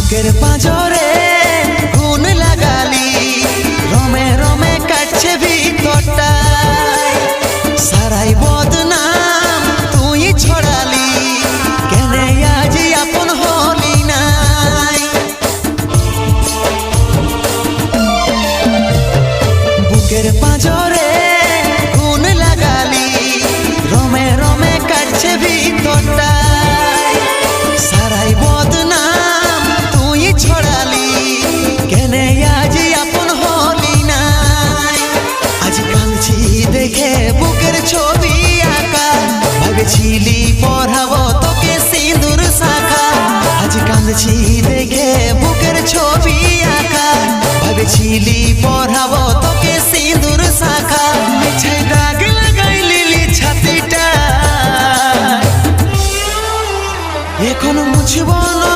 বুকের পাঁজরে গুণ লাগালি, রমে রমে কাটছে ভিতরটা, সারাই বদনাম তুই ছড়ালি, কেনে আজ আপন হলি নাই। বুকের পাঁজরে গুণ লাগালি, রমে রমে কাটছে ভিতরটা, সারাই বদনাম তুই ছড়ালি, কেনে আজ আপন হলি নাই। আজ কাঁদছি দেখে বুকের ছবি আঁকা, ভেবেছিলি পড়াবো তোকে সিঁদুর শাখা। আজ কাঁদছি দেখে বুকের ছবি আঁকা, ভেবেছিলি